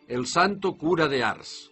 el santo cura de Ars.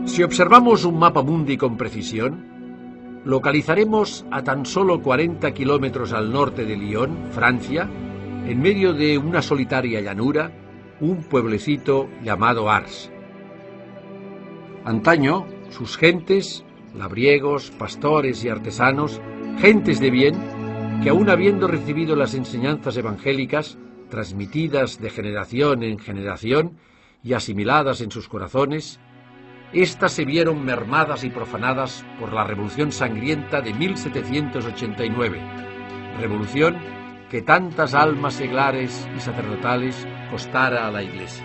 Si observamos un mapa mundi con precisión, localizaremos a tan solo 40 kilómetros al norte de Lyon, Francia, en medio de una solitaria llanura, un pueblecito llamado Ars. Antaño, sus gentes, labriegos, pastores y artesanos, gentes de bien, que aun habiendo recibido las enseñanzas evangélicas, transmitidas de generación en generación y asimiladas en sus corazones, éstas se vieron mermadas y profanadas por la Revolución Sangrienta de 1789, revolución que tantas almas seglares y sacerdotales costara a la Iglesia.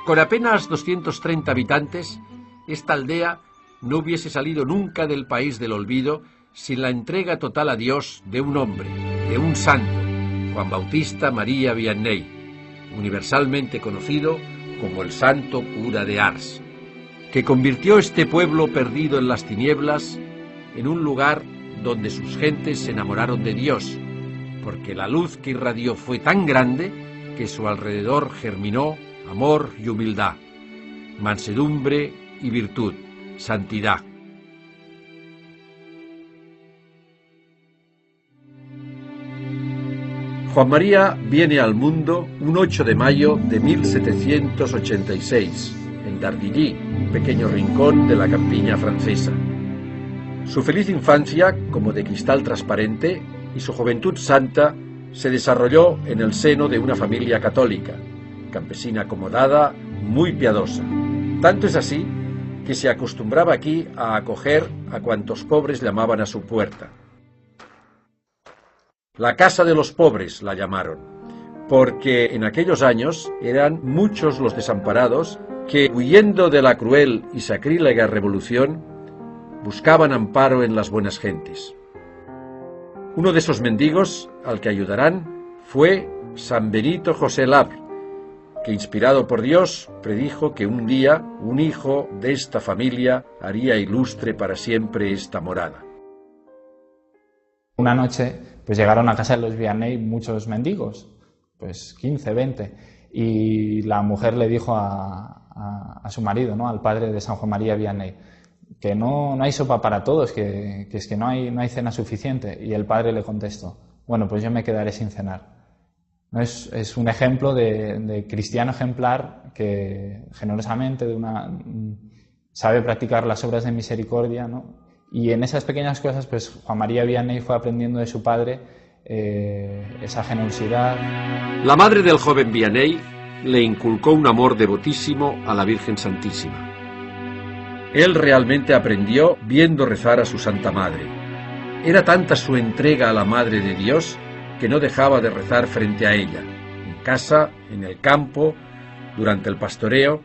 Con apenas 230 habitantes, esta aldea no hubiese salido nunca del país del olvido sin la entrega total a Dios de un hombre, de un santo, Juan Bautista María Vianney, universalmente conocido como el santo cura de Ars, que convirtió este pueblo perdido en las tinieblas en un lugar donde sus gentes se enamoraron de Dios, porque la luz que irradió fue tan grande que su alrededor germinó amor y humildad, mansedumbre y virtud, santidad. Juan María viene al mundo un 8 de mayo de 1786, en Dardilly, un pequeño rincón de la campiña francesa. Su feliz infancia, como de cristal transparente, y su juventud santa se desarrolló en el seno de una familia católica, campesina acomodada, muy piadosa. Tanto es así que se acostumbraba aquí a acoger a cuantos pobres llamaban a su puerta. La casa de los pobres la llamaron, porque en aquellos años eran muchos los desamparados que, huyendo de la cruel y sacrílega revolución, buscaban amparo en las buenas gentes. Uno de esos mendigos al que ayudarán fue San Benito José Labre, que, inspirado por Dios, predijo que un día un hijo de esta familia haría ilustre para siempre esta morada. Una noche pues llegaron a casa de los Vianney muchos mendigos, pues 15, 20, y la mujer le dijo a su marido, ¿no?, al padre de San Juan María Vianney, que no hay sopa para todos, que es que no hay cena suficiente. Y el padre le contestó, bueno, pues yo me quedaré sin cenar. ¿No? Es un ejemplo de cristiano ejemplar que generosamente sabe practicar las obras de misericordia, ¿no? Y en esas pequeñas cosas, pues Juan María Vianney fue aprendiendo de su padre esa generosidad. La madre del joven Vianney le inculcó un amor devotísimo a la Virgen Santísima. Él realmente aprendió viendo rezar a su Santa Madre. Era tanta su entrega a la Madre de Dios que no dejaba de rezar frente a ella, en casa, en el campo, durante el pastoreo,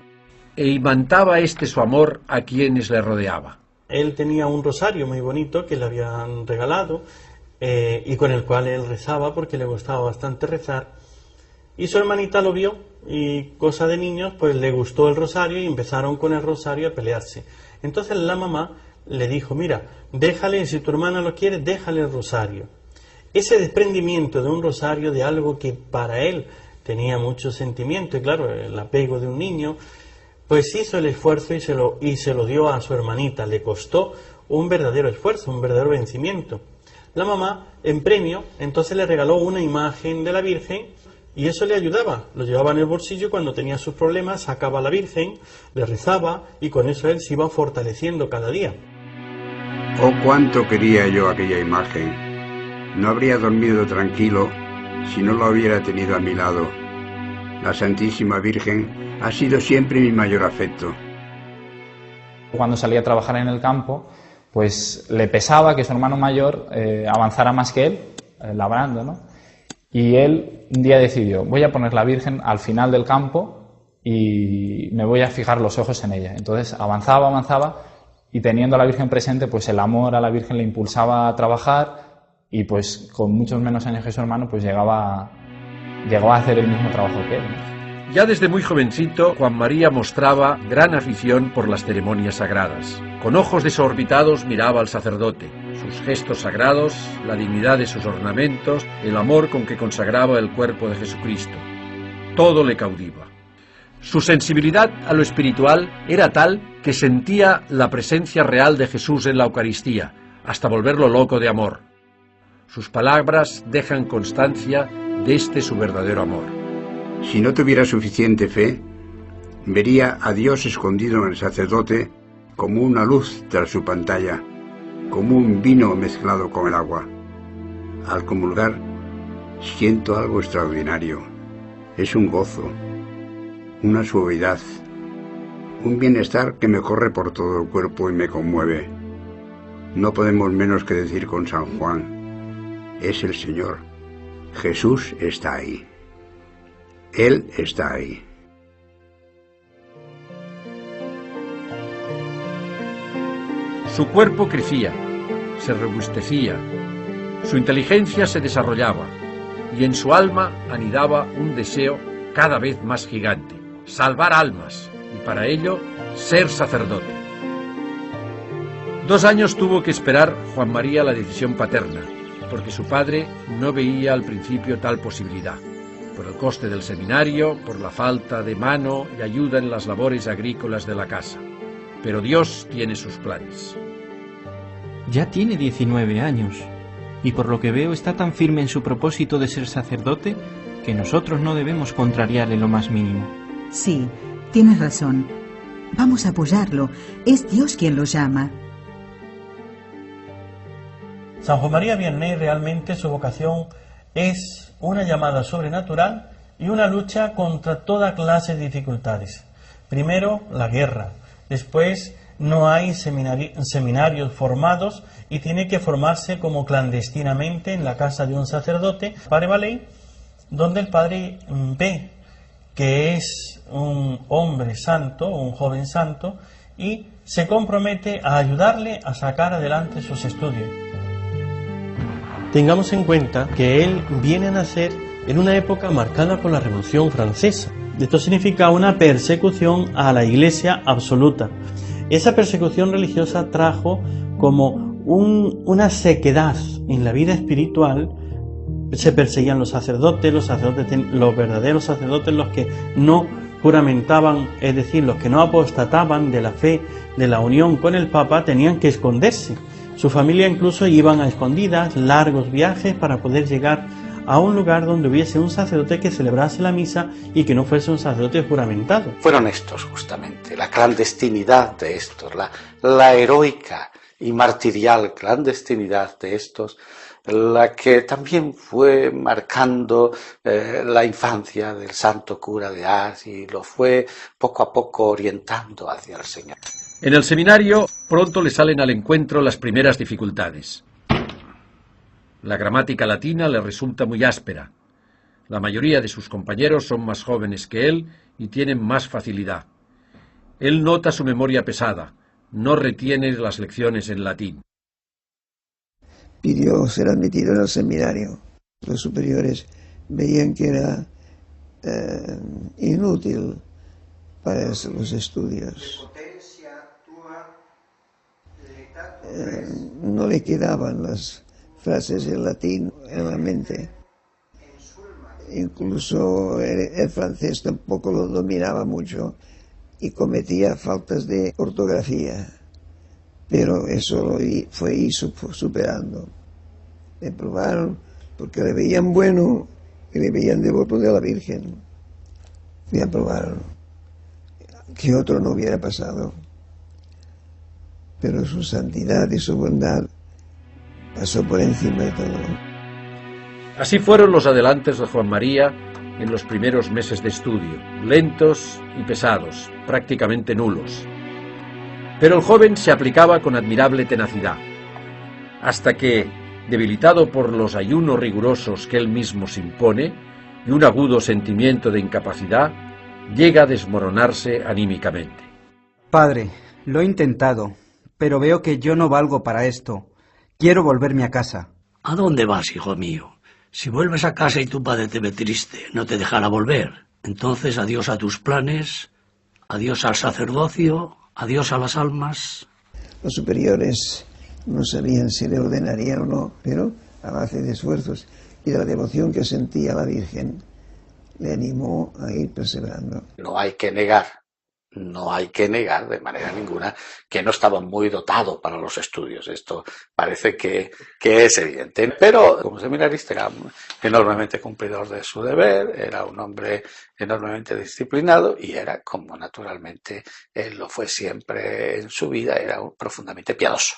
e imantaba su amor a quienes le rodeaba. Él tenía un rosario muy bonito que le habían regalado y con el cual él rezaba porque le gustaba bastante rezar. Y su hermanita lo vio y, cosa de niños, pues le gustó el rosario y empezaron con el rosario a pelearse. Entonces la mamá le dijo, mira, déjale, si tu hermana lo quiere, déjale el rosario. Ese desprendimiento de un rosario, de algo que para él tenía mucho sentimiento, y claro, el apego de un niño, pues hizo el esfuerzo y se lo dio a su hermanita. Le costó un verdadero esfuerzo, un verdadero vencimiento. La mamá, en premio, entonces le regaló una imagen de la Virgen y eso le ayudaba. Lo llevaba en el bolsillo y cuando tenía sus problemas sacaba a la Virgen, le rezaba y con eso él se iba fortaleciendo cada día. Oh, cuánto quería yo aquella imagen. No habría dormido tranquilo si no la hubiera tenido a mi lado. La Santísima Virgen ha sido siempre mi mayor afecto. Cuando salía a trabajar en el campo, pues le pesaba que su hermano mayor avanzara más que él, labrando, ¿no? Y él un día decidió, voy a poner la Virgen al final del campo y me voy a fijar los ojos en ella. Entonces avanzaba y teniendo a la Virgen presente, pues el amor a la Virgen le impulsaba a trabajar y pues con muchos menos años que su hermano, pues llegó a hacer el mismo trabajo que él, ¿no? Ya desde muy jovencito, Juan María mostraba gran afición por las ceremonias sagradas. Con ojos desorbitados miraba al sacerdote, sus gestos sagrados, la dignidad de sus ornamentos, el amor con que consagraba el cuerpo de Jesucristo. Todo le cautiva. Su sensibilidad a lo espiritual era tal que sentía la presencia real de Jesús en la Eucaristía, hasta volverlo loco de amor. Sus palabras dejan constancia de este su verdadero amor. Si no tuviera suficiente fe, vería a Dios escondido en el sacerdote como una luz tras su pantalla, como un vino mezclado con el agua. Al comulgar, siento algo extraordinario. Es un gozo, una suavidad, un bienestar que me corre por todo el cuerpo y me conmueve. No podemos menos que decir con San Juan, es el Señor. Jesús está ahí. Él está ahí. Su cuerpo crecía, se robustecía, su inteligencia se desarrollaba y en su alma anidaba un deseo cada vez más gigante, salvar almas y para ello ser sacerdote. 2 años tuvo que esperar Juan María la decisión paterna, porque su padre no veía al principio tal posibilidad. Por el coste del seminario, por la falta de mano y ayuda en las labores agrícolas de la casa. Pero Dios tiene sus planes. Ya tiene 19 años, y por lo que veo está tan firme en su propósito de ser sacerdote que nosotros no debemos contrariarle lo más mínimo. Sí, tienes razón. Vamos a apoyarlo. Es Dios quien lo llama. San Juan María Vianney realmente su vocación es una llamada sobrenatural y una lucha contra toda clase de dificultades. Primero, la guerra. Después, no hay seminarios formados y tiene que formarse como clandestinamente en la casa de un sacerdote, Padre Valey, donde el padre ve que es un hombre santo, un joven santo, y se compromete a ayudarle a sacar adelante sus estudios. Tengamos en cuenta que él viene a nacer en una época marcada por la Revolución Francesa. Esto significa una persecución a la Iglesia absoluta. Esa persecución religiosa trajo como una sequedad en la vida espiritual. Se perseguían los verdaderos sacerdotes, los que no juramentaban, es decir, los que no apostataban de la fe, de la unión con el Papa, tenían que esconderse. Su familia incluso iban a escondidas, largos viajes para poder llegar a un lugar donde hubiese un sacerdote que celebrase la misa y que no fuese un sacerdote juramentado. Fueron estos justamente, la clandestinidad de estos, la heroica y martirial clandestinidad de estos, la que también fue marcando la infancia del santo cura de Ars y lo fue poco a poco orientando hacia el Señor. En el seminario pronto le salen al encuentro las primeras dificultades. La gramática latina le resulta muy áspera. La mayoría de sus compañeros son más jóvenes que él y tienen más facilidad. Él nota su memoria pesada, no retiene las lecciones en latín. Pidió ser admitido en el seminario. Los superiores veían que era inútil para los estudios. no le quedaban las frases en latín en la mente. Incluso el francés tampoco lo dominaba mucho y cometía faltas de ortografía. Pero eso lo fue superando. Le probaron porque le veían bueno y le veían devoto de la Virgen. Le aprobaron. Que otro no hubiera pasado. Pero su santidad y su bondad pasó por encima de todo. Así fueron los adelantos de Juan María en los primeros meses de estudio, lentos y pesados, prácticamente nulos. Pero el joven se aplicaba con admirable tenacidad, hasta que, debilitado por los ayunos rigurosos que él mismo se impone y un agudo sentimiento de incapacidad, llega a desmoronarse anímicamente. Padre, lo he intentado, pero veo que yo no valgo para esto. Quiero volverme a casa. ¿A dónde vas, hijo mío? Si vuelves a casa y tu padre te ve triste, no te dejará volver. Entonces adiós a tus planes, adiós al sacerdocio, adiós a las almas. Los superiores no sabían si le ordenarían o no, pero a base de esfuerzos y de la devoción que sentía la Virgen, le animó a ir perseverando. No hay que negar de manera ninguna que no estaba muy dotado para los estudios. Esto parece que es evidente. Pero como seminarista era enormemente cumplidor de su deber, era un hombre enormemente disciplinado y era, como naturalmente él lo fue siempre en su vida, era profundamente piadoso.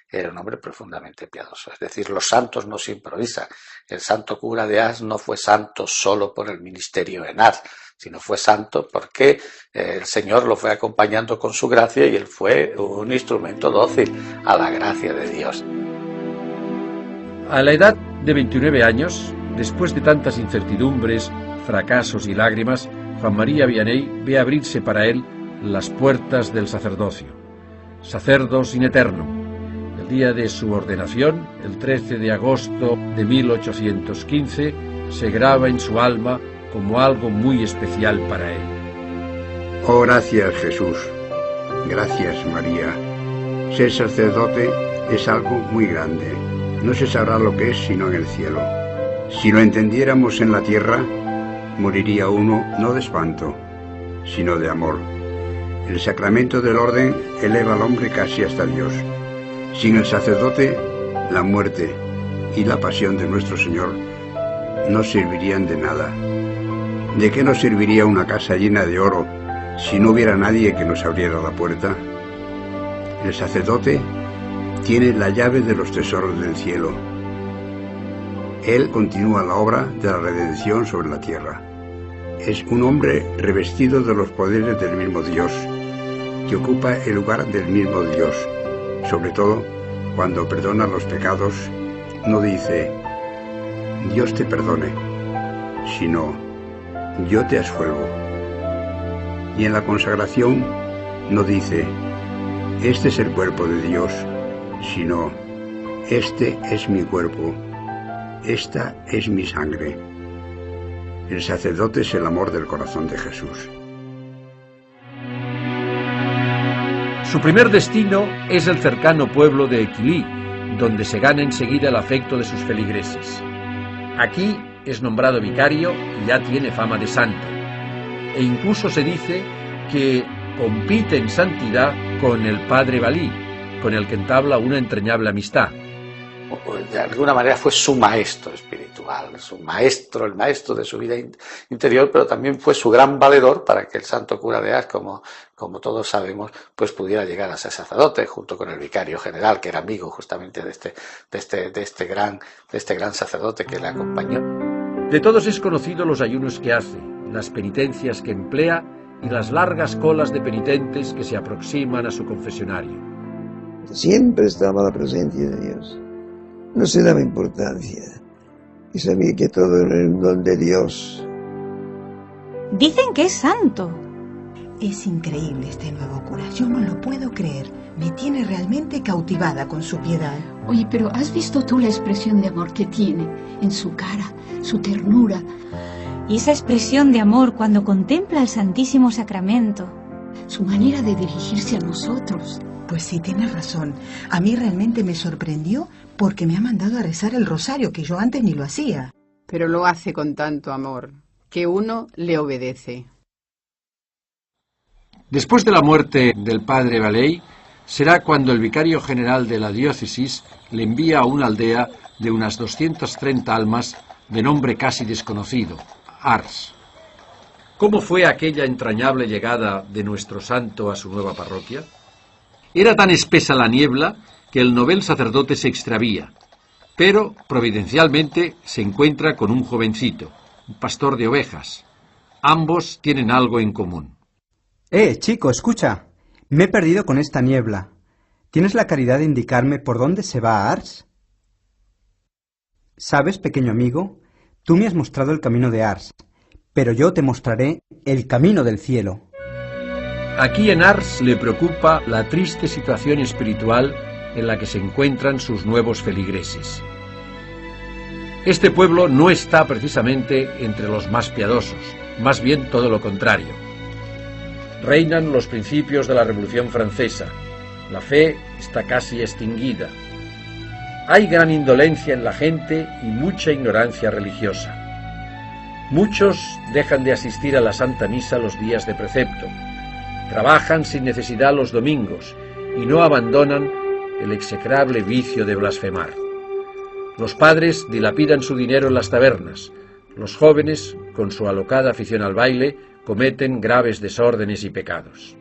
Era un hombre profundamente piadoso. Es decir, los santos no se improvisan. El santo cura de Ars no fue santo solo por el ministerio en Ars, sino fue santo porque el Señor lo fue acompañando con su gracia y él fue un instrumento dócil a la gracia de Dios. A la edad de 29 años, después de tantas incertidumbres, fracasos y lágrimas, Juan María Vianney ve abrirse para él las puertas del sacerdocio. Sacerdos in eterno. El día de su ordenación, el 13 de agosto de 1815, se graba en su alma como algo muy especial para él. Oh, gracias Jesús, gracias María. Ser sacerdote es algo muy grande. No se sabrá lo que es sino en el cielo. Si lo entendiéramos en la tierra, moriría uno no de espanto, sino de amor. El sacramento del orden eleva al hombre casi hasta Dios. Sin el sacerdote, la muerte y la pasión de nuestro Señor no servirían de nada. ¿De qué nos serviría una casa llena de oro si no hubiera nadie que nos abriera la puerta? El sacerdote tiene la llave de los tesoros del cielo. Él continúa la obra de la redención sobre la tierra. Es un hombre revestido de los poderes del mismo Dios, que ocupa el lugar del mismo Dios. Sobre todo, cuando perdona los pecados, no dice, Dios te perdone, sino, yo te absuelvo. Y en la consagración no dice, este es el cuerpo de Dios, sino, este es mi cuerpo, esta es mi sangre. El sacerdote es el amor del corazón de Jesús. Su primer destino es el cercano pueblo de Équilí, donde se gana enseguida el afecto de sus feligreses. Aquí es nombrado vicario y ya tiene fama de santo. E incluso se dice que compite en santidad con el padre Balí, con el que entabla una entrañable amistad. De alguna manera fue su maestro espiritual, su maestro, el maestro de su vida interior, pero también fue su gran valedor para que el santo cura de Ars, como todos sabemos, pues pudiera llegar a ser sacerdote, junto con el vicario general, que era amigo justamente de este gran sacerdote que le acompañó. De todos es conocido los ayunos que hace, las penitencias que emplea y las largas colas de penitentes que se aproximan a su confesionario. Siempre estaba la presencia de Dios. No se daba importancia y sabía que todo era el don de Dios. Dicen que es santo. Es increíble este nuevo cura, yo no lo puedo creer. Me tiene realmente cautivada con su piedad. Oye, pero ¿has visto tú la expresión de amor que tiene en su cara, su ternura? Y esa expresión de amor cuando contempla el Santísimo Sacramento. su manera de dirigirse a nosotros. Pues sí, tienes razón. A mí realmente me sorprendió porque me ha mandado a rezar el rosario, que yo antes ni lo hacía. Pero lo hace con tanto amor, que uno le obedece. Después de la muerte del padre Valey, será cuando el vicario general de la diócesis le envía a una aldea de unas 230 almas de nombre casi desconocido, Ars. ¿Cómo fue aquella entrañable llegada de nuestro santo a su nueva parroquia? Era tan espesa la niebla que el novel sacerdote se extravía, pero providencialmente se encuentra con un jovencito, un pastor de ovejas. Ambos tienen algo en común. Chico, escucha. Me he perdido con esta niebla. ¿Tienes la caridad de indicarme por dónde se va a Ars? ¿Sabes, pequeño amigo? Tú me has mostrado el camino de Ars, pero yo te mostraré el camino del cielo. Aquí en Ars le preocupa la triste situación espiritual en la que se encuentran sus nuevos feligreses. Este pueblo no está precisamente entre los más piadosos, más bien todo lo contrario. Reinan los principios de la Revolución Francesa. La fe está casi extinguida. Hay gran indolencia en la gente y mucha ignorancia religiosa. Muchos dejan de asistir a la Santa Misa los días de precepto. Trabajan sin necesidad los domingos y no abandonan el execrable vicio de blasfemar. Los padres dilapidan su dinero en las tabernas. Los jóvenes, con su alocada afición al baile, cometen graves desórdenes y pecados.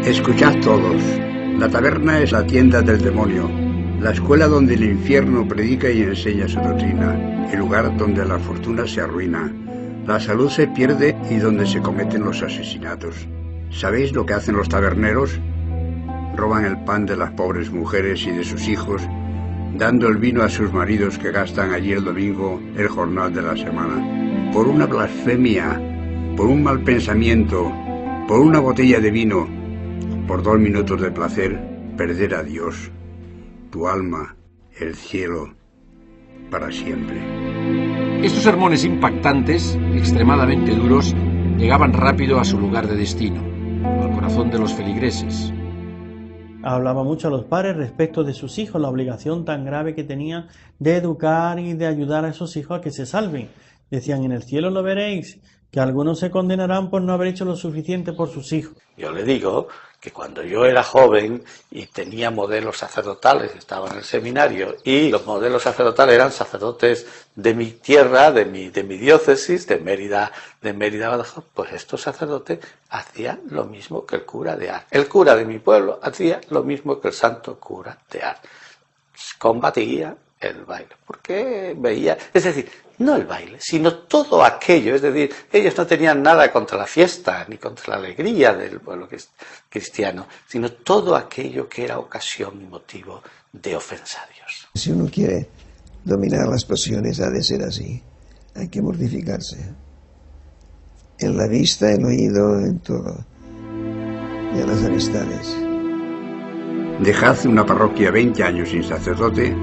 Escuchad todos, la taberna es la tienda del demonio, la escuela donde el infierno predica y enseña su doctrina, el lugar donde la fortuna se arruina, la salud se pierde y donde se cometen los asesinatos. ¿Sabéis lo que hacen los taberneros? Roban el pan de las pobres mujeres y de sus hijos, dando el vino a sus maridos que gastan allí el domingo el jornal de la semana. Por una blasfemia, por un mal pensamiento, por una botella de vino, por 2 minutos de placer, perder a Dios, tu alma, el cielo, para siempre. Estos sermones impactantes, extremadamente duros, llegaban rápido a su lugar de destino, al corazón de los feligreses. Hablaba mucho a los padres respecto de sus hijos, la obligación tan grave que tenían de educar y de ayudar a esos hijos a que se salven. Decían, en el cielo lo veréis, que algunos se condenarán por no haber hecho lo suficiente por sus hijos. Yo le digo que cuando yo era joven y tenía modelos sacerdotales, estaba en el seminario, y los modelos sacerdotales eran sacerdotes de mi tierra, de mi diócesis, de Mérida, Badajoz, pues estos sacerdotes hacían lo mismo que el cura de Ars. El cura de mi pueblo hacía lo mismo que el santo cura de Ars. Combatía el baile, porque veía, es decir, no el baile, sino todo aquello, es decir, ellos no tenían nada contra la fiesta, ni contra la alegría del pueblo cristiano, sino todo aquello que era ocasión y motivo de ofensa a Dios. Si uno quiere dominar las pasiones, ha de ser así, hay que mortificarse, en la vista, en el oído, en todo, y en las amistades. Dejad una parroquia 20 años sin sacerdote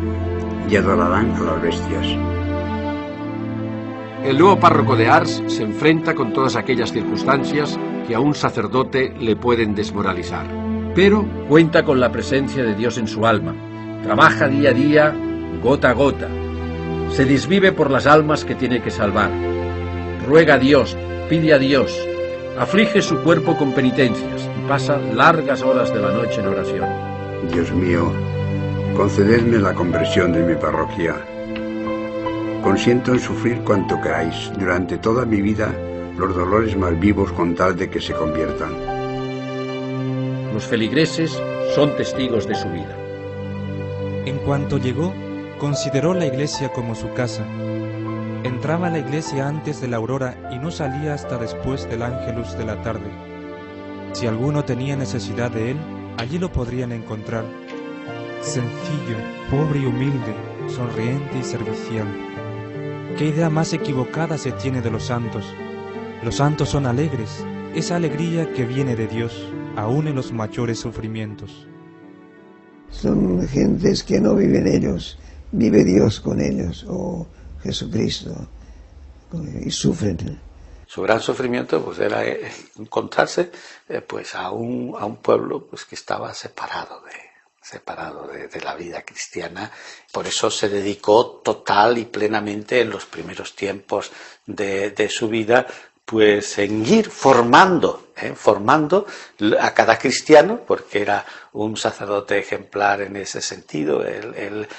y adorarán a las bestias. El nuevo párroco de Ars se enfrenta con todas aquellas circunstancias que a un sacerdote le pueden desmoralizar. Pero cuenta con la presencia de Dios en su alma. Trabaja día a día, gota a gota. Se desvive por las almas que tiene que salvar. Ruega a Dios, pide a Dios. Aflige su cuerpo con penitencias y pasa largas horas de la noche en oración. Dios mío, concededme la conversión de mi parroquia. Consiento en sufrir cuanto queráis durante toda mi vida los dolores más vivos con tal de que se conviertan. Los feligreses son testigos de su vida. En cuanto llegó, consideró la iglesia como su casa. Entraba a la iglesia antes de la aurora y no salía hasta después del ángelus de la tarde. Si alguno tenía necesidad de él, allí lo podrían encontrar. Sencillo, pobre y humilde, sonriente y servicial. ¿Qué idea más equivocada se tiene de los santos? Los santos son alegres, esa alegría que viene de Dios, aún en los mayores sufrimientos. Son gentes que no viven ellos, vive Dios con ellos, o Jesucristo, y sufren. Su gran sufrimiento pues era encontrarse pues a un pueblo pues que estaba separado de la vida cristiana. Por eso se dedicó total y plenamente en los primeros tiempos de su vida pues en ir formando a cada cristiano, porque era un sacerdote ejemplar en ese sentido.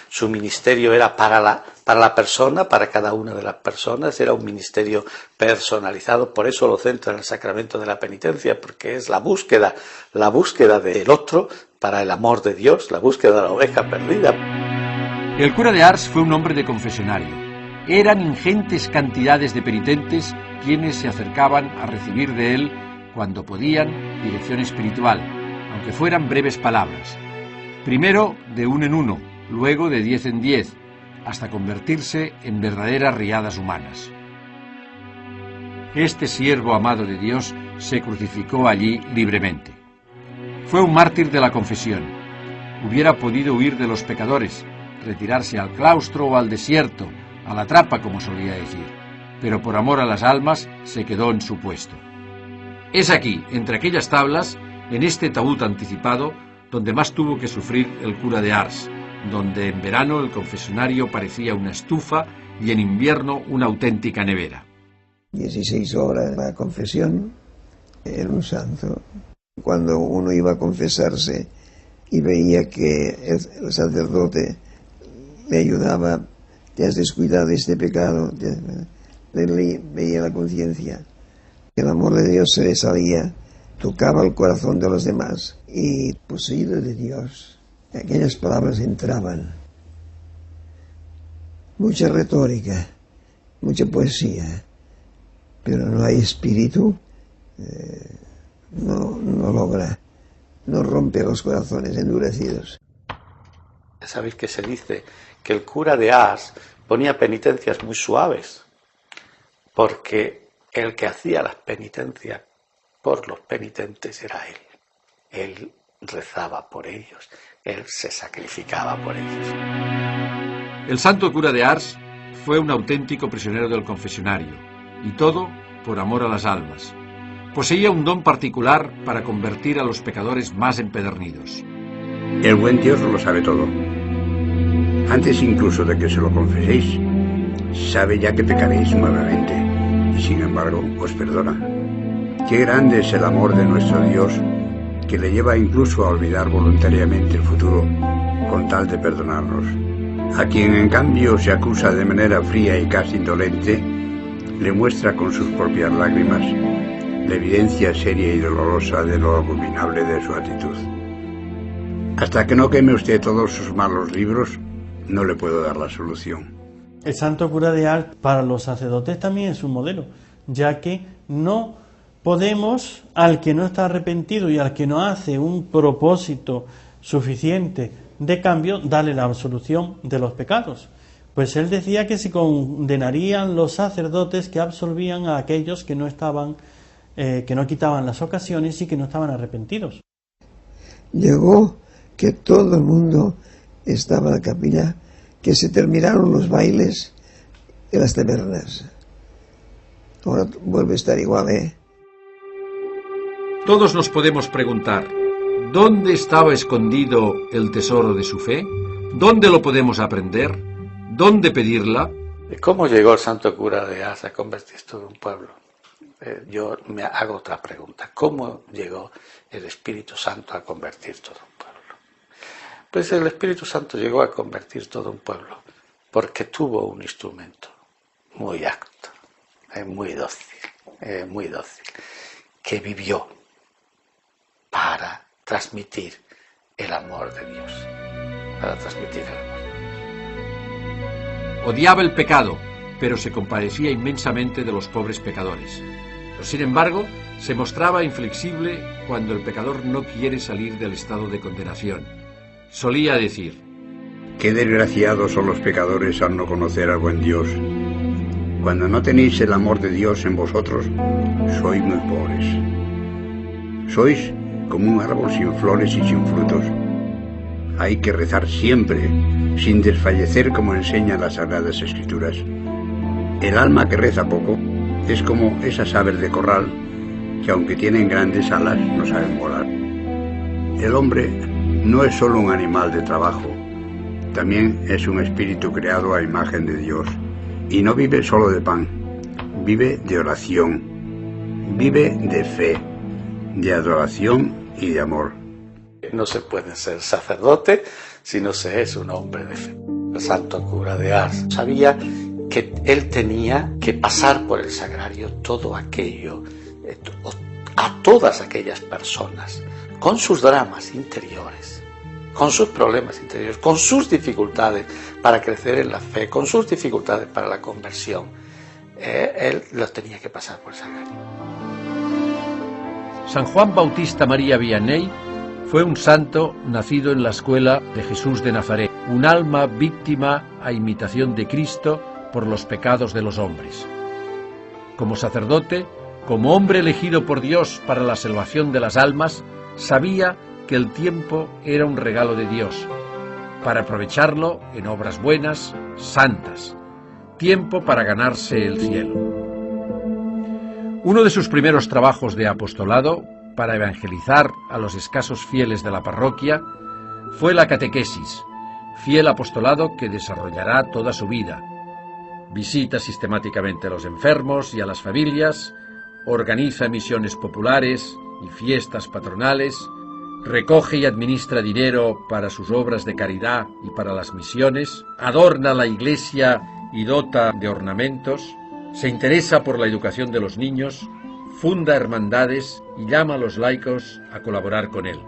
Su ministerio era para la persona, para cada una de las personas, era un ministerio personalizado. Por eso lo centra en el sacramento de la penitencia, porque es la búsqueda del otro para el amor de Dios, la búsqueda de la oveja perdida. El cura de Ars fue un hombre de confesionario. Eran ingentes cantidades de penitentes quienes se acercaban a recibir de él, cuando podían, dirección espiritual, aunque fueran breves palabras. Primero de 1 en 1, luego de 10 en 10, hasta convertirse en verdaderas riadas humanas. Este siervo amado de Dios se crucificó allí libremente. Fue un mártir de la confesión. Hubiera podido huir de los pecadores, retirarse al claustro o al desierto, a la trapa, como solía decir, pero por amor a las almas se quedó en su puesto. Es aquí, entre aquellas tablas, en este taúd anticipado, donde más tuvo que sufrir el cura de Ars, donde en verano el confesionario parecía una estufa y en invierno una auténtica nevera. 16 horas la confesión, era un santo. Cuando uno iba a confesarse y veía que el sacerdote le ayudaba, te has descuidado de este pecado, veía la conciencia. El amor de Dios se le salía, tocaba el corazón de los demás y poseído de Dios, aquellas palabras entraban. Mucha retórica, mucha poesía, pero no hay espíritu, no logra, no rompe los corazones endurecidos. Sabéis que se dice que el cura de Ars ponía penitencias muy suaves, porque el que hacía las penitencias por los penitentes era él. Él rezaba por ellos, él se sacrificaba por ellos. El santo cura de Ars fue un auténtico prisionero del confesionario, y todo por amor a las almas. Poseía un don particular para convertir a los pecadores más empedernidos. El buen Dios lo sabe todo. Antes incluso de que se lo confeséis, sabe ya que pecaréis nuevamente, y sin embargo os perdona. Qué grande es el amor de nuestro Dios, que le lleva incluso a olvidar voluntariamente el futuro, con tal de perdonarnos. A quien en cambio se acusa de manera fría y casi indolente, le muestra con sus propias lágrimas la evidencia seria y dolorosa de lo abominable de su actitud. Hasta que no queme usted todos sus malos libros, no le puedo dar la solución. El santo cura de Ars para los sacerdotes también es un modelo, ya que no podemos, al que no está arrepentido y al que no hace un propósito suficiente de cambio, darle la absolución de los pecados. Pues él decía que se condenarían los sacerdotes que absolvían a aquellos que no estaban, que no quitaban las ocasiones y que no estaban arrepentidos. Llegó que todo el mundo estaba en la capilla, que se terminaron los bailes en las tabernas. Ahora vuelve a estar igual, ¿eh? Todos nos podemos preguntar, ¿dónde estaba escondido el tesoro de su fe? ¿Dónde lo podemos aprender? ¿Dónde pedirla? ¿Cómo llegó el santo cura de Ars a convertir todo un pueblo? Yo me hago otra pregunta. ¿Cómo llegó el Espíritu Santo a convertir todo un pueblo? Pues el Espíritu Santo llegó a convertir todo un pueblo porque tuvo un instrumento muy apto, muy dócil, que vivió para transmitir el amor de Dios, Odiaba el pecado, pero se compadecía inmensamente de los pobres pecadores. Pero, sin embargo, se mostraba inflexible cuando el pecador no quiere salir del estado de condenación. Solía decir: qué desgraciados son los pecadores al no conocer al buen Dios. Cuando no tenéis el amor de Dios en vosotros, sois muy pobres. Sois como un árbol sin flores y sin frutos. Hay que rezar siempre, sin desfallecer como enseñan las Sagradas Escrituras. El alma que reza poco Es como esas aves de corral que aunque tienen grandes alas no saben volar. El hombre no es solo un animal de trabajo, también es un espíritu creado a imagen de Dios. Y no vive solo de pan, vive de oración, vive de fe, de adoración y de amor. No se puede ser sacerdote si no se es un hombre de fe. El santo cura de Ars sabía que él tenía que pasar por el sagrario todo aquello, a todas aquellas personas, con sus dramas interiores, con sus problemas interiores, con sus dificultades para crecer en la fe, con sus dificultades para la conversión. Él los tenía que pasar por el sagrario. San Juan Bautista María Vianney fue un santo nacido en la escuela de Jesús de Nazaret, un alma víctima a imitación de Cristo por los pecados de los hombres. Como sacerdote, como hombre elegido por Dios para la salvación de las almas, sabía que el tiempo era un regalo de Dios, para aprovecharlo en obras buenas, santas, tiempo para ganarse el cielo. Uno de sus primeros trabajos de apostolado, para evangelizar a los escasos fieles de la parroquia, fue la catequesis, fiel apostolado que desarrollará toda su vida. Visita sistemáticamente a los enfermos y a las familias, organiza misiones populares y fiestas patronales, recoge y administra dinero para sus obras de caridad y para las misiones, adorna la iglesia y dota de ornamentos, se interesa por la educación de los niños, funda hermandades y llama a los laicos a colaborar con él.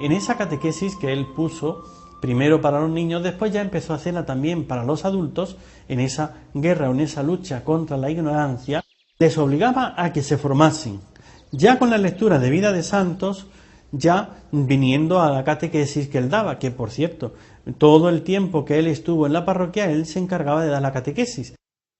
En esa catequesis que él puso, primero para los niños, después ya empezó a hacerla también para los adultos, en esa guerra o en esa lucha contra la ignorancia, les obligaba a que se formasen, ya con la lectura de vida de santos, ya viniendo a la catequesis que él daba, que por cierto, todo el tiempo que él estuvo en la parroquia, él se encargaba de dar la catequesis.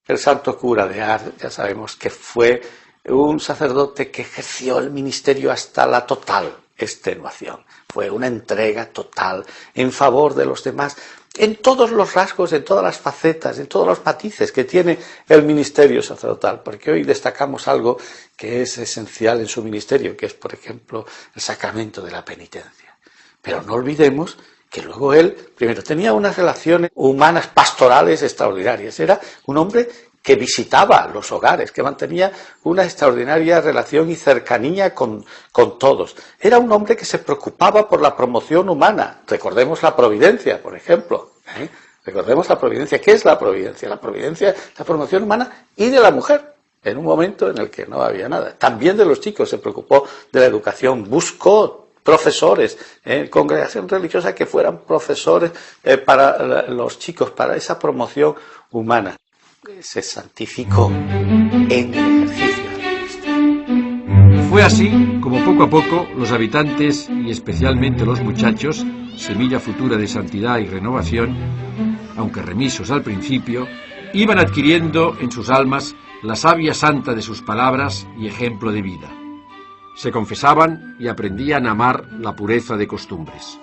El santo cura de Ars, ya sabemos que fue un sacerdote que ejerció el ministerio hasta la total extenuación. Fue una entrega total en favor de los demás, en todos los rasgos, en todas las facetas, en todos los matices que tiene el ministerio sacerdotal, porque hoy destacamos algo que es esencial en su ministerio, que es, por ejemplo, el sacramento de la penitencia. Pero no olvidemos que luego él, primero, tenía unas relaciones humanas pastorales extraordinarias. Era un hombre que visitaba los hogares, que mantenía una extraordinaria relación y cercanía con todos. Era un hombre que se preocupaba por la promoción humana. Recordemos la providencia, por ejemplo. Recordemos la providencia. ¿Qué es la providencia? La providencia es la promoción humana y de la mujer, en un momento en el que no había nada. También de los chicos se preocupó de la educación, buscó profesores, congregación religiosa que fueran profesores para los chicos, para esa promoción humana. Se santificó en el ejercicio de la iglesia. Fue así como poco a poco los habitantes, y especialmente los muchachos, semilla futura de santidad y renovación, aunque remisos al principio, iban adquiriendo en sus almas la savia santa de sus palabras y ejemplo de vida. Se confesaban y aprendían a amar la pureza de costumbres.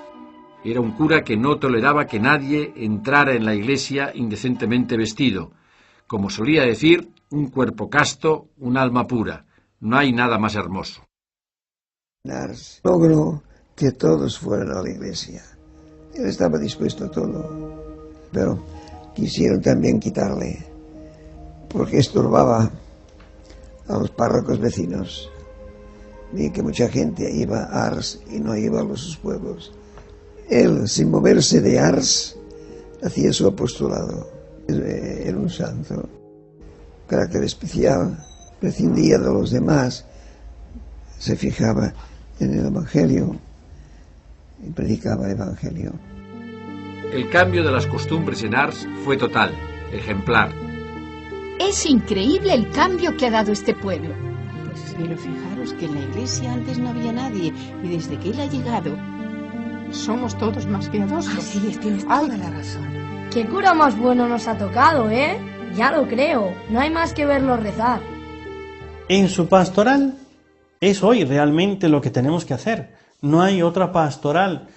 Era un cura que no toleraba que nadie entrara en la iglesia indecentemente vestido. Como solía decir, un cuerpo casto, un alma pura. No hay nada más hermoso. Ars logró que todos fueran a la iglesia. Él estaba dispuesto a todo, pero quisieron también quitarle, porque estorbaba a los párrocos vecinos. Vi que mucha gente iba a Ars y no iba a sus pueblos. Él, sin moverse de Ars, hacía su apostolado. Era un santo, carácter especial, prescindía de los demás, se fijaba en el Evangelio y predicaba el Evangelio. El cambio de las costumbres en Ars fue total, ejemplar. Es increíble el cambio que ha dado este pueblo. Pero fijaros que en la iglesia antes no había nadie y desde que él ha llegado somos todos más piadosos. Así es, tienes toda la razón. ¡Qué cura más bueno nos ha tocado, eh! Ya lo creo, no hay más que verlo rezar. En su pastoral es hoy realmente lo que tenemos que hacer. No hay otra pastoral.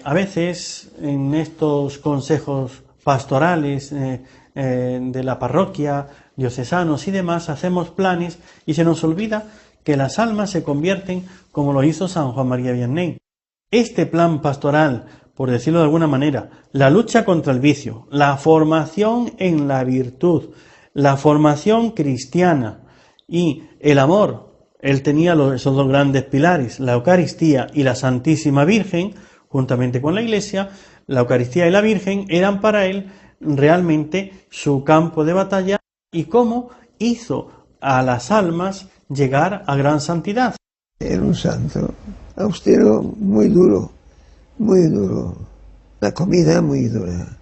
A veces en estos consejos pastorales de la parroquia diocesanos y demás, hacemos planes y se nos olvida que las almas se convierten como lo hizo San Juan María Vianney. Este plan pastoral, por decirlo de alguna manera, la lucha contra el vicio, la formación en la virtud, la formación cristiana y el amor, él tenía esos dos grandes pilares, la Eucaristía y la Santísima Virgen, juntamente con la Iglesia. La Eucaristía y la Virgen eran para él realmente su campo de batalla y cómo hizo a las almas llegar a gran santidad. Era un santo, austero, muy duro, muy duro. La comida muy dura.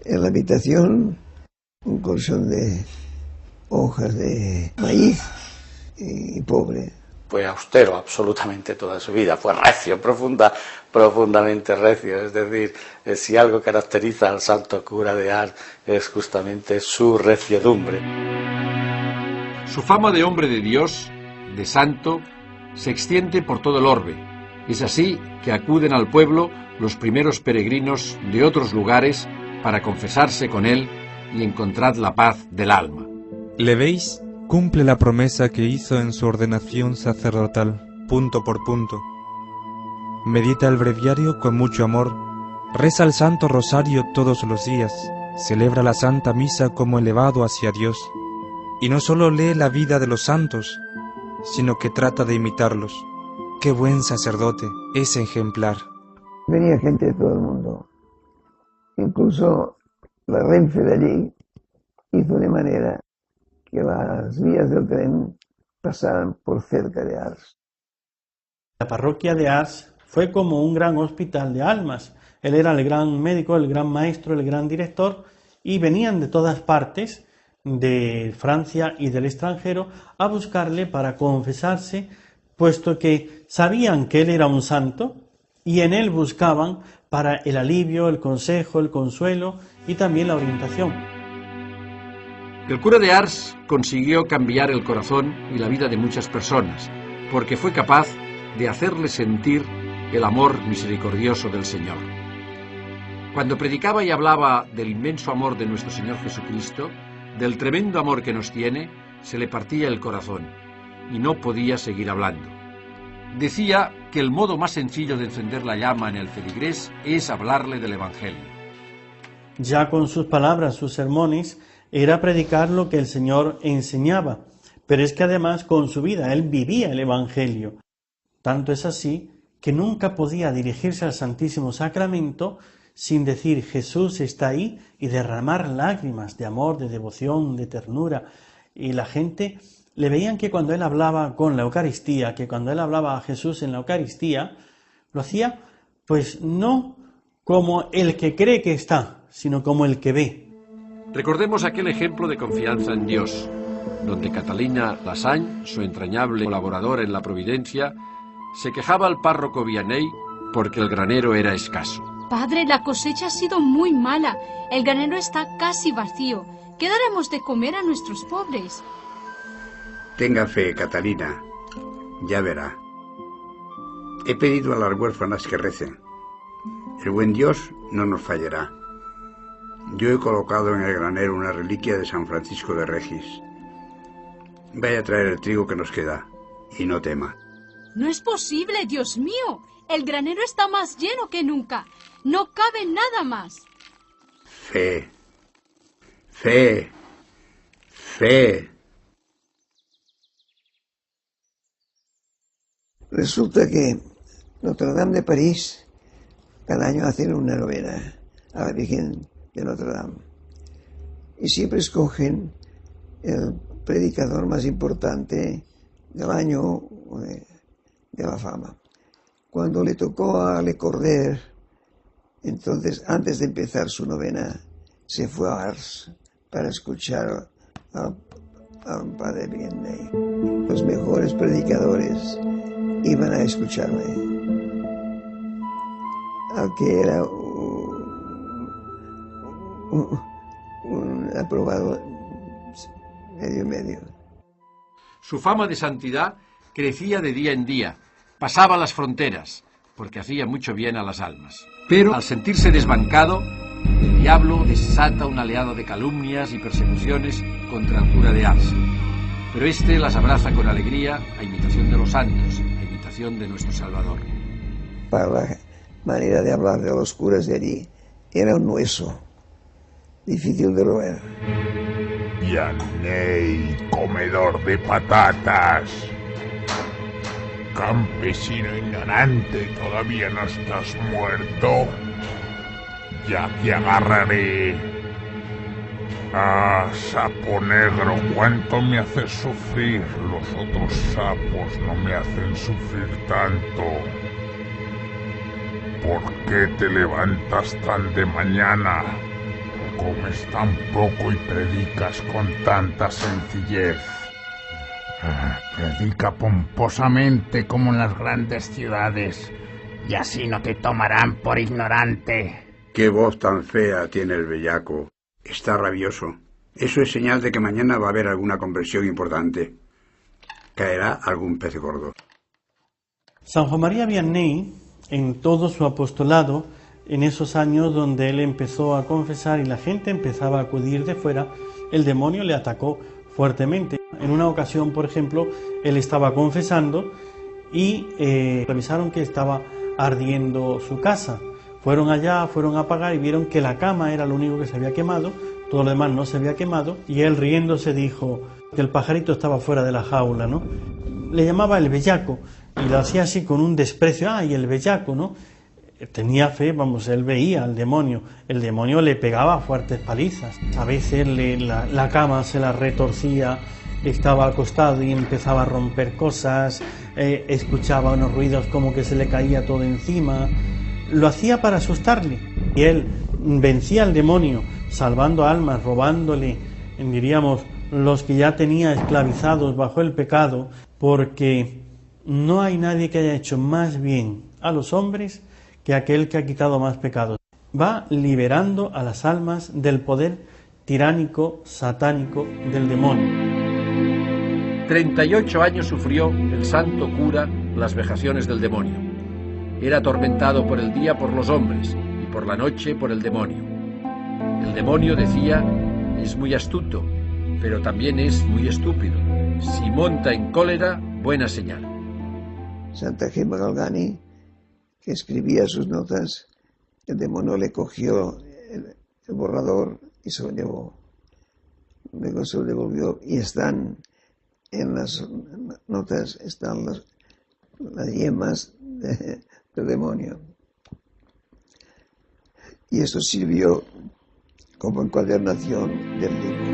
En la habitación un colchón de hojas de maíz y pobre. Fue austero absolutamente toda su vida, fue recio, profundamente recio, es decir, si algo caracteriza al santo cura de Ars es justamente su reciedumbre. Su fama de hombre de Dios, de santo, se extiende por todo el orbe. Es así que acuden al pueblo los primeros peregrinos de otros lugares para confesarse con él y encontrar la paz del alma. ¿Le veis? Cumple la promesa que hizo en su ordenación sacerdotal, punto por punto. Medita el breviario con mucho amor, reza el Santo Rosario todos los días, celebra la Santa Misa como elevado hacia Dios, y no solo lee la vida de los santos, sino que trata de imitarlos. ¡Qué buen sacerdote! Es ejemplar. Venía gente de todo el mundo. Incluso la Renfe de allí hizo de manera que las vías del tren pasaran por cerca de Ars. La parroquia de Ars fue como un gran hospital de almas. Él era el gran médico, el gran maestro, el gran director, y venían de todas partes, de Francia y del extranjero, a buscarle para confesarse, puesto que sabían que él era un santo, y en él buscaban para el alivio, el consejo, el consuelo y también la orientación. El cura de Ars consiguió cambiar el corazón y la vida de muchas personas, porque fue capaz de hacerles sentir el amor misericordioso del Señor. Cuando predicaba y hablaba del inmenso amor de nuestro Señor Jesucristo, del tremendo amor que nos tiene, se le partía el corazón y no podía seguir hablando. Decía que el modo más sencillo de encender la llama en el feligrés es hablarle del Evangelio. Ya con sus palabras, sus sermones, era predicar lo que el Señor enseñaba, pero es que además con su vida él vivía el Evangelio. Tanto es así que nunca podía dirigirse al Santísimo Sacramento sin decir Jesús está ahí y derramar lágrimas de amor, de devoción, de ternura. Y la gente le veían que cuando él hablaba con la Eucaristía, que cuando él hablaba a Jesús en la Eucaristía, lo hacía pues no como el que cree que está, sino como el que ve. Recordemos aquel ejemplo de confianza en Dios, donde Catalina Lassagne, su entrañable colaboradora en la Providencia, se quejaba al párroco Vianney porque el granero era escaso. Padre, la cosecha ha sido muy mala. El granero está casi vacío. ¿Qué daremos de comer a nuestros pobres? Tenga fe, Catalina. Ya verá. He pedido a las huérfanas que recen. El buen Dios no nos fallará. Yo he colocado en el granero una reliquia de San Francisco de Regis. Vaya a traer el trigo que nos queda, y no tema. No es posible, Dios mío. El granero está más lleno que nunca. No cabe nada más. Fe. Fe. Fe. Resulta que Notre Dame de París cada año hacen una novena a la Virgen de Notre Dame. Y siempre escogen el predicador más importante del año o de la fama. Cuando le tocó a Le Corder, entonces, antes de empezar su novena, se fue a Ars para escuchar al padre Vianney. Los mejores predicadores iban a escucharle. Al que era un aprobado medio. Su fama de santidad crecía de día en día, pasaba las fronteras, porque hacía mucho bien a las almas. Pero al sentirse desbancado, El diablo desata una oleada de calumnias y persecuciones contra el cura de Ars, pero este las abraza con alegría a imitación de los santos, a imitación de nuestro Salvador. Para la manera de hablar de los curas de allí, era un hueso difícil de roer. Vianney, comedor de patatas. Campesino ignorante, ¿todavía no estás muerto? Ya te agarraré. Ah, sapo negro, ¿cuánto me haces sufrir? Los otros sapos no me hacen sufrir tanto. ¿Por qué te levantas tan de mañana? Comes tan poco y predicas con tanta sencillez. Predica pomposamente como en las grandes ciudades, y así no te tomarán por ignorante. Qué voz tan fea tiene el bellaco. Está rabioso. Eso es señal de que mañana va a haber alguna conversión importante. Caerá algún pez gordo. San Juan María Vianney, en todo su apostolado, en esos años donde él empezó a confesar y la gente empezaba a acudir de fuera, el demonio le atacó fuertemente. En una ocasión, por ejemplo, él estaba confesando y revisaron que estaba ardiendo su casa. Fueron allá, fueron a apagar y vieron que la cama era lo único que se había quemado, todo lo demás no se había quemado, y él riéndose dijo que el pajarito estaba fuera de la jaula, ¿no? Le llamaba el bellaco y lo hacía así con un desprecio. ¡Ay, el bellaco!, ¿no? Tenía fe, vamos, él veía al demonio. El demonio le pegaba fuertes palizas. A veces la cama se la retorcía, estaba acostado y empezaba a romper cosas, escuchaba unos ruidos como que se le caía todo encima. Lo hacía para asustarle. Y él vencía al demonio, salvando almas, robándole, diríamos, los que ya tenía esclavizados bajo el pecado, porque no hay nadie que haya hecho más bien a los hombres que aquel que ha quitado más pecados. Va liberando a las almas del poder tiránico, satánico del demonio. 38 años sufrió el santo cura las vejaciones del demonio. Era atormentado por el día por los hombres y por la noche por el demonio. El demonio, decía, es muy astuto, pero también es muy estúpido. Si monta en cólera, buena señal. Santa Gemma Galgani, que escribía sus notas, el demonio le cogió el borrador y se lo llevó. Luego se lo devolvió y están en las notas, están las yemas del demonio. Y eso sirvió como encuadernación del libro.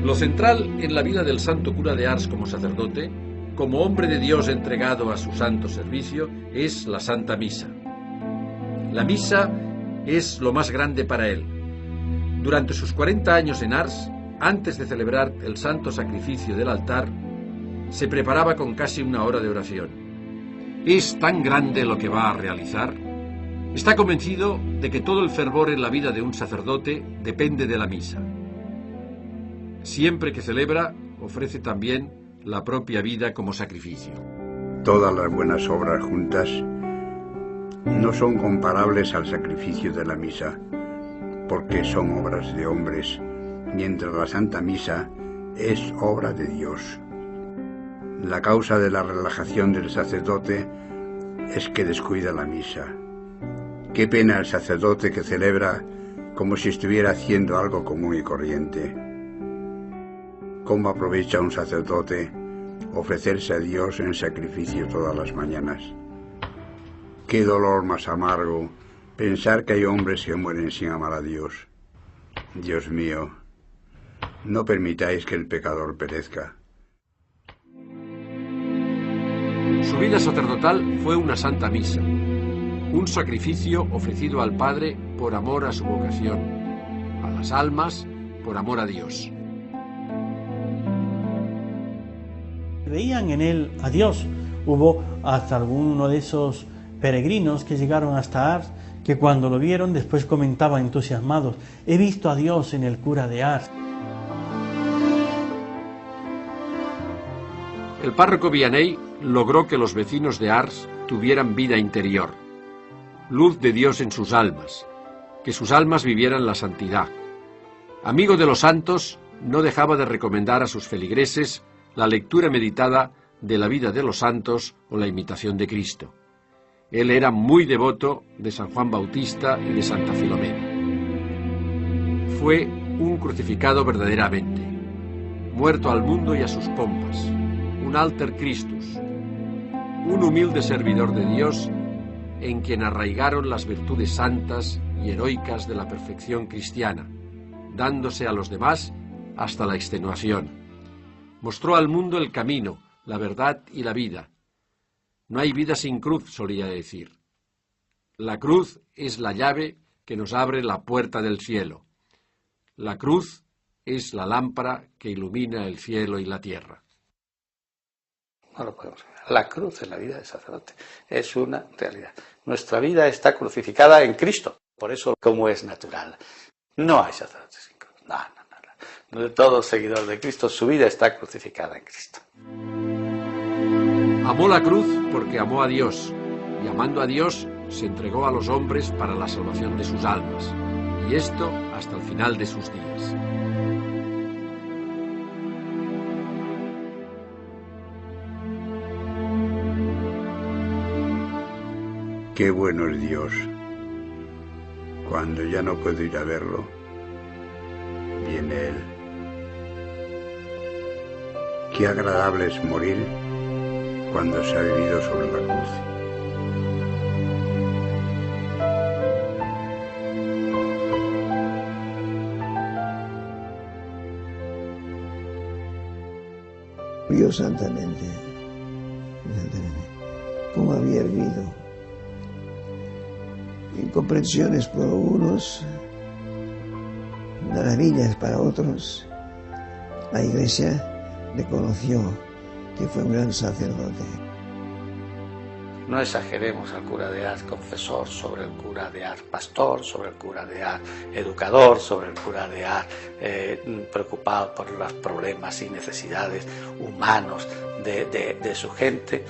Lo central en la vida del santo cura de Ars como sacerdote, como hombre de Dios entregado a su santo servicio, es la Santa Misa. La misa es lo más grande para él. Durante sus 40 años en Ars, antes de celebrar el santo sacrificio del altar, se preparaba con casi una hora de oración. ¿Es tan grande lo que va a realizar? Está convencido de que todo el fervor en la vida de un sacerdote depende de la misa. Siempre que celebra, ofrece también la propia vida como sacrificio. Todas las buenas obras juntas no son comparables al sacrificio de la misa, porque son obras de hombres, mientras la Santa Misa es obra de Dios. La causa de la relajación del sacerdote es que descuida la misa. Qué pena el sacerdote que celebra como si estuviera haciendo algo común y corriente. ¿Cómo aprovecha un sacerdote ofrecerse a Dios en sacrificio todas las mañanas? Qué dolor más amargo pensar que hay hombres que mueren sin amar a Dios. Dios mío, no permitáis que el pecador perezca. Su vida sacerdotal fue una santa misa, un sacrificio ofrecido al Padre por amor a su vocación, a las almas por amor a Dios. Veían en él a Dios. Hubo hasta alguno de esos peregrinos que llegaron hasta Ars, que cuando lo vieron después comentaban entusiasmados: he visto a Dios en el cura de Ars. El párroco Vianney logró que los vecinos de Ars tuvieran vida interior. luz de Dios en sus almas, que sus almas vivieran la santidad. Amigo de los santos, no dejaba de recomendar a sus feligreses la lectura meditada de la vida de los santos o la imitación de Cristo. Él era muy devoto de San Juan Bautista y de Santa Filomena. Fue un crucificado verdaderamente, muerto al mundo y a sus pompas, un alter Christus, un humilde servidor de Dios en quien arraigaron las virtudes santas y heroicas de la perfección cristiana, dándose a los demás hasta la extenuación. Mostró al mundo el camino, la verdad y la vida. No hay vida sin cruz, solía decir. La cruz es la llave que nos abre la puerta del cielo. La cruz es la lámpara que ilumina el cielo y la tierra. No lo podemos olvidar. La cruz en la vida del sacerdote es una realidad. Nuestra vida está crucificada en Cristo. Por eso, como es natural, no hay sacerdote sin cruz. No. Todo seguidor de Cristo, su vida está crucificada en Cristo. Amó la cruz porque amó a Dios, y amando a Dios se entregó a los hombres para la salvación de sus almas, y esto hasta el final de sus días. Qué bueno es Dios. Cuando ya no puedo ir a verlo, viene Él. Qué agradable es morir cuando se ha vivido sobre la cruz. Murió santamente, como había vivido. Incomprensiones por algunos, maravillas para otros. La Iglesia reconoció que fue un gran sacerdote. No exageremos al cura de Ars confesor sobre el cura de Ars pastor, sobre el cura de Ars educador, sobre el cura de Ars preocupado por los problemas y necesidades humanos de su gente.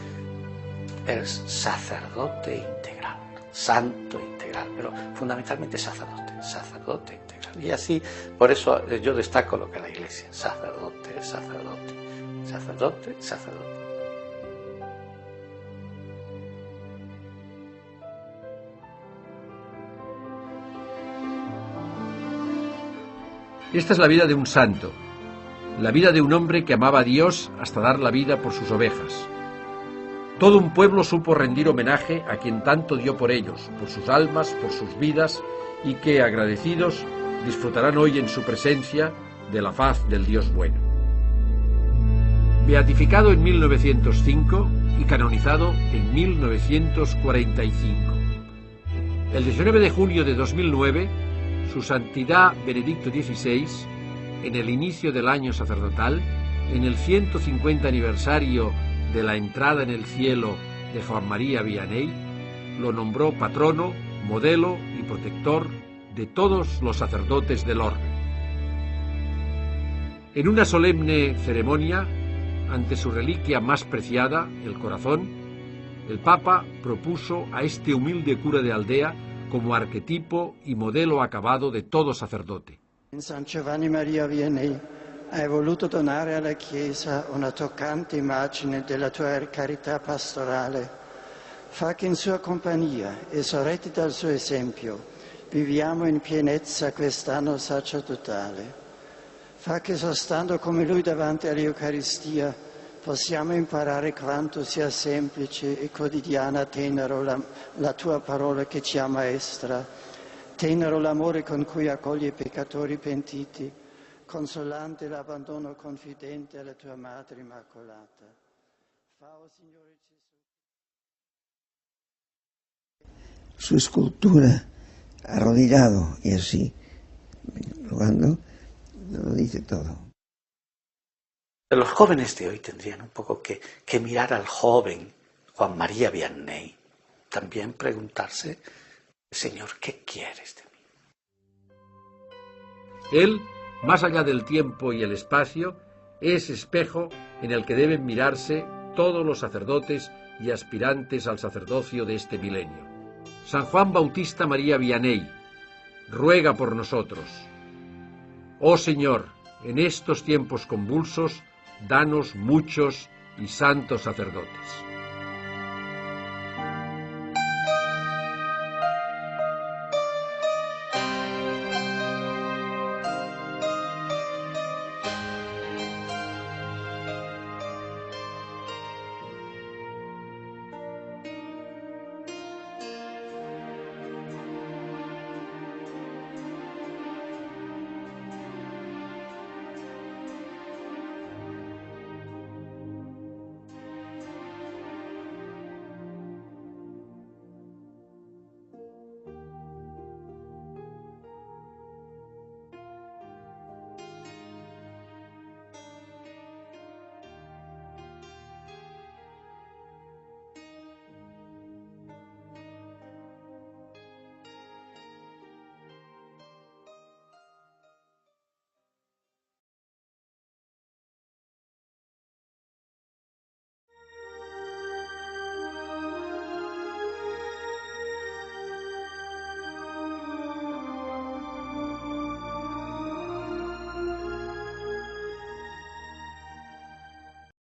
Es sacerdote integral, santo integral, pero fundamentalmente sacerdote integral. Y así, por eso yo destaco lo que es la Iglesia, sacerdote, sacerdote, sacerdote, sacerdote. Esta es la vida de un santo, la vida de un hombre que amaba a Dios hasta dar la vida por sus ovejas. Todo un pueblo supo rendir homenaje a quien tanto dio por ellos, por sus almas, por sus vidas, y que, agradecidos, disfrutarán hoy en su presencia de la faz del Dios bueno. Beatificado en 1905 y canonizado en 1945. El 19 de junio de 2009, Su Santidad Benedicto XVI, en el inicio del año sacerdotal, en el 150 aniversario de la entrada en el cielo de Juan María Vianney, lo nombró patrono, modelo y protector de todos los sacerdotes del orden. En una solemne ceremonia, ante su reliquia más preciada, el corazón, el Papa propuso a este humilde cura de aldea como arquetipo y modelo acabado de todo sacerdote. In San Giovanni Maria Vianney hai voluto donare alla Chiesa una toccante immagine della tua carità pastorale. Fa che in sua compagnia e sorretti dal suo esempio viviamo in pienezza quest'anno sacerdotale. Fa che sostando come Lui davanti all'Eucaristia possiamo imparare quanto sia semplice e quotidiana tenero la tua parola che ci ammaestra, tenero l'amore con cui accoglie i peccatori pentiti, consolante l'abbandono confidente alla tua Madre Immacolata. Fa, oh Signore Gesù. Su escultura, arrodillado y así, rogando, lo dice todo. Los jóvenes de hoy tendrían un poco que mirar al joven Juan María Vianney, también preguntarse, Señor, ¿qué quieres de mí? Él, más allá del tiempo y el espacio, es espejo en el que deben mirarse todos los sacerdotes y aspirantes al sacerdocio de este milenio. San Juan Bautista María Vianney, ruega por nosotros. Oh Señor, en estos tiempos convulsos, danos muchos y santos sacerdotes.